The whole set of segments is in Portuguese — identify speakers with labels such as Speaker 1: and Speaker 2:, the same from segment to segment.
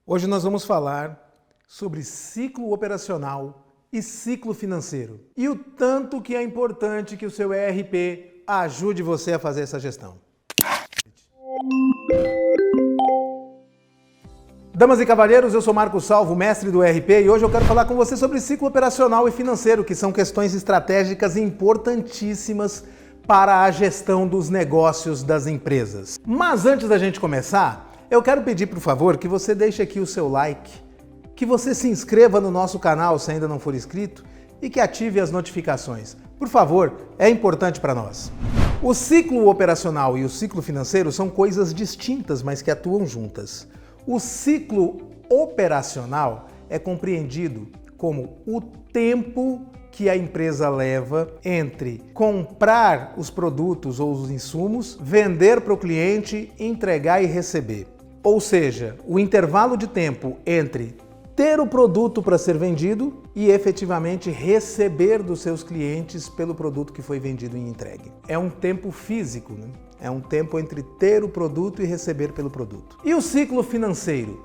Speaker 1: Hoje nós vamos falar sobre ciclo operacional e ciclo financeiro e o tanto que é importante que o seu ERP ajude você a fazer essa gestão. Damas e cavalheiros, eu sou Marco Salvo, mestre do ERP, e hoje eu quero falar com você sobre ciclo operacional e financeiro, que são questões estratégicas importantíssimas para a gestão dos negócios das empresas. Mas antes da gente começar, eu quero pedir, por favor, que você deixe aqui o seu like, que você se inscreva no nosso canal se ainda não for inscrito e que ative as notificações. Por favor, é importante para nós. O ciclo operacional e o ciclo financeiro são coisas distintas, mas que atuam juntas. O ciclo operacional é compreendido como o tempo que a empresa leva entre comprar os produtos ou os insumos, vender para o cliente, entregar e receber. Ou seja, o intervalo de tempo entre ter o produto para ser vendido e efetivamente receber dos seus clientes pelo produto que foi vendido e entregue. É um tempo físico, né? É um tempo entre ter o produto e receber pelo produto. E o ciclo financeiro?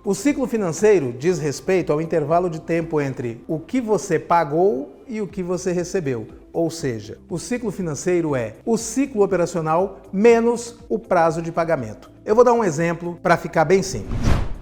Speaker 1: O ciclo financeiro diz respeito ao intervalo de tempo entre o que você pagou e o que você recebeu. Ou seja, o ciclo financeiro é o ciclo operacional menos o prazo de pagamento. Eu vou dar um exemplo para ficar bem simples.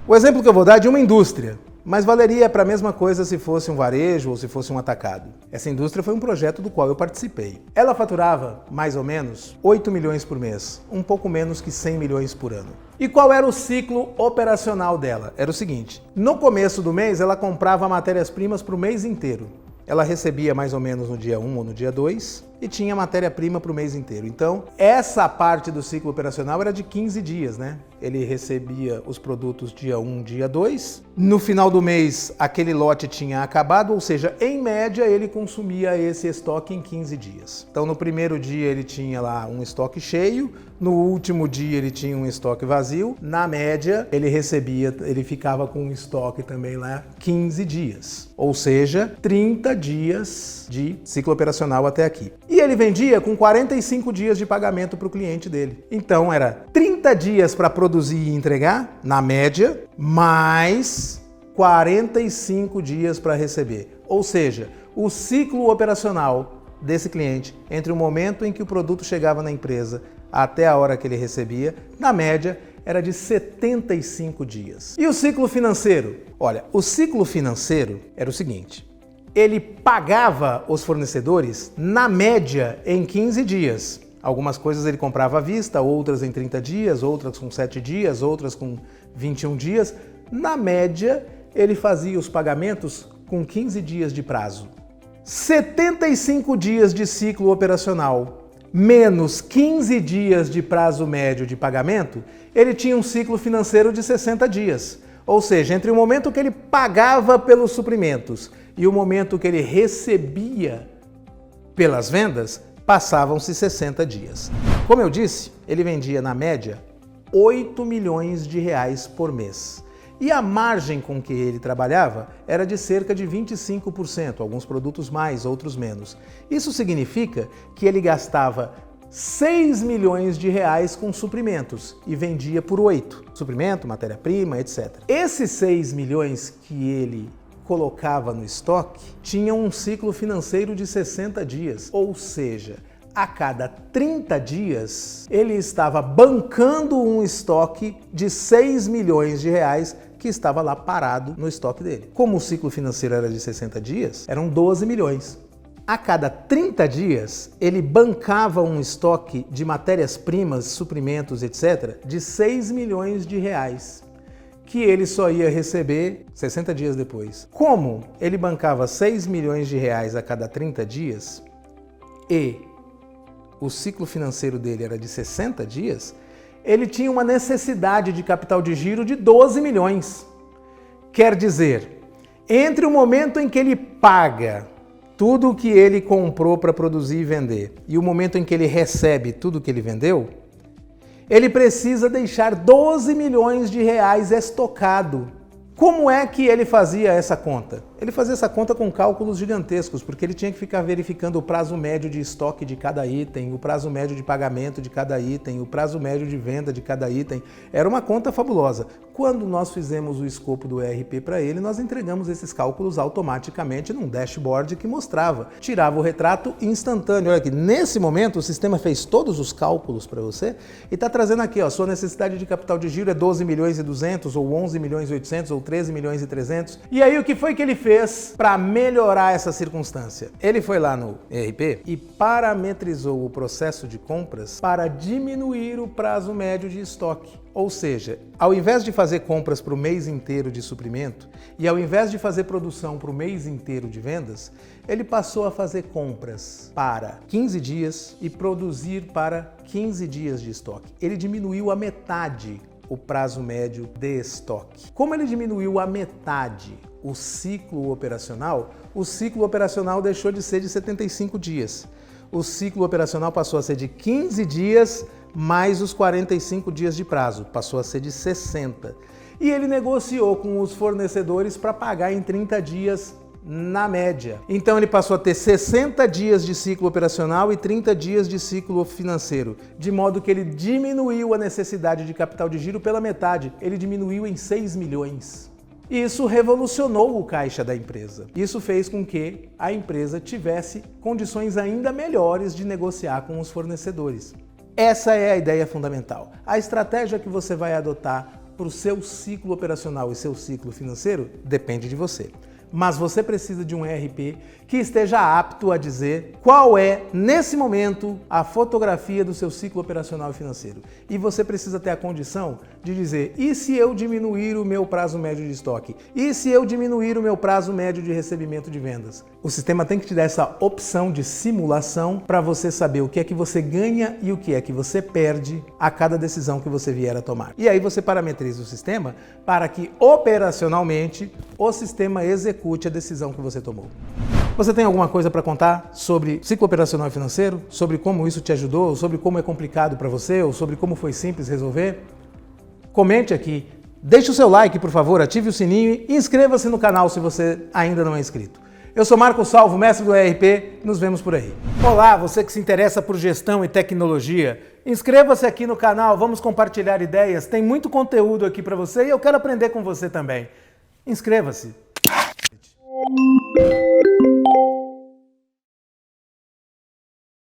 Speaker 1: O exemplo que eu vou dar é de uma indústria, mas valeria para a mesma coisa se fosse um varejo ou se fosse um atacado. Essa indústria foi um projeto do qual eu participei. Ela faturava mais ou menos 8 milhões por mês, um pouco menos que 100 milhões por ano. E qual era o ciclo operacional dela? Era o seguinte: no começo do mês ela comprava matérias-primas para o mês inteiro. Ela recebia mais ou menos no dia 1 ou no dia 2 e tinha matéria-prima para o mês inteiro. Então, essa parte do ciclo operacional era de 15 dias, né? Ele recebia os produtos dia 1, dia 2. No final do mês, aquele lote tinha acabado, ou seja, em média, ele consumia esse estoque em 15 dias. Então, no primeiro dia, ele tinha lá um estoque cheio. No último dia, ele tinha um estoque vazio. Na média, ele ficava com um estoque também lá 15 dias. Ou seja, 30 dias de ciclo operacional até aqui. E ele vendia com 45 dias de pagamento para o cliente dele. Então era 30 dias para produzir e entregar, na média, mais 45 dias para receber. Ou seja, o ciclo operacional desse cliente, entre o momento em que o produto chegava na empresa até a hora que ele recebia, na média, era de 75 dias. E o ciclo financeiro? Olha, o ciclo financeiro era o seguinte: ele pagava os fornecedores, na média, em 15 dias. Algumas coisas ele comprava à vista, outras em 30 dias, outras com 7 dias, outras com 21 dias. Na média, ele fazia os pagamentos com 15 dias de prazo. 75 dias de ciclo operacional menos 15 dias de prazo médio de pagamento, ele tinha um ciclo financeiro de 60 dias. Ou seja, entre o momento que ele pagava pelos suprimentos e o momento que ele recebia pelas vendas, passavam-se 60 dias. Como eu disse, ele vendia na média 8 milhões de reais por mês. E a margem com que ele trabalhava era de cerca de 25%, alguns produtos mais, outros menos. Isso significa que ele gastava 6 milhões de reais com suprimentos e vendia por 8. Suprimento, matéria-prima, etc. Esses 6 milhões que ele colocava no estoque tinham um ciclo financeiro de 60 dias, ou seja, a cada 30 dias ele estava bancando um estoque de 6 milhões de reais que estava lá parado no estoque dele. Como o ciclo financeiro era de 60 dias, eram 12 milhões. A cada 30 dias, ele bancava um estoque de matérias-primas, suprimentos, etc., de 6 milhões de reais, que ele só ia receber 60 dias depois. Como ele bancava 6 milhões de reais a cada 30 dias e o ciclo financeiro dele era de 60 dias, ele tinha uma necessidade de capital de giro de 12 milhões. Quer dizer, entre o momento em que ele paga tudo o que ele comprou para produzir e vender e o momento em que ele recebe tudo o que ele vendeu, ele precisa deixar 12 milhões de reais estocado. Como é que ele fazia essa conta? Ele fazia essa conta com cálculos gigantescos, porque ele tinha que ficar verificando o prazo médio de estoque de cada item, o prazo médio de pagamento de cada item, o prazo médio de venda de cada item. Era uma conta fabulosa. Quando nós fizemos o escopo do ERP para ele, nós entregamos esses cálculos automaticamente num dashboard que mostrava. Tirava o retrato instantâneo. Olha aqui, nesse momento o sistema fez todos os cálculos para você e está trazendo aqui, ó, sua necessidade de capital de giro é 12 milhões e 200, ou 11 milhões e 800, ou 13 milhões e 300. E aí o que foi que ele fez para melhorar essa circunstância? Ele foi lá no ERP e parametrizou o processo de compras para diminuir o prazo médio de estoque. Ou seja, ao invés de fazer compras para o mês inteiro de suprimento e ao invés de fazer produção para o mês inteiro de vendas, ele passou a fazer compras para 15 dias e produzir para 15 dias de estoque. Ele diminuiu a metade o prazo médio de estoque. Como ele diminuiu a metade o ciclo operacional deixou de ser de 75 dias. O ciclo operacional passou a ser de 15 dias mais os 45 dias de prazo, passou a ser de 60. E ele negociou com os fornecedores para pagar em 30 dias na média. Então ele passou a ter 60 dias de ciclo operacional e 30 dias de ciclo financeiro, de modo que ele diminuiu a necessidade de capital de giro pela metade, ele diminuiu em 6 milhões. Isso revolucionou o caixa da empresa. Isso fez com que a empresa tivesse condições ainda melhores de negociar com os fornecedores. Essa é a ideia fundamental. A estratégia que você vai adotar para o seu ciclo operacional e seu ciclo financeiro depende de você. Mas você precisa de um ERP que esteja apto a dizer qual é, nesse momento, a fotografia do seu ciclo operacional e financeiro. E você precisa ter a condição de dizer, e se eu diminuir o meu prazo médio de estoque? E se eu diminuir o meu prazo médio de recebimento de vendas? O sistema tem que te dar essa opção de simulação para você saber o que é que você ganha e o que é que você perde a cada decisão que você vier a tomar. E aí você parametriza o sistema para que, operacionalmente, o sistema execute a decisão que você tomou. Você tem alguma coisa para contar sobre ciclo operacional e financeiro? Sobre como isso te ajudou? Sobre como é complicado para você? Ou sobre como foi simples resolver? Comente aqui. Deixe o seu like, por favor, ative o sininho e inscreva-se no canal se você ainda não é inscrito. Eu sou Marco Salvo, mestre do ERP, nos vemos por aí. Olá, você que se interessa por gestão e tecnologia, inscreva-se aqui no canal, vamos compartilhar ideias, tem muito conteúdo aqui para você e eu quero aprender com você também. Inscreva-se.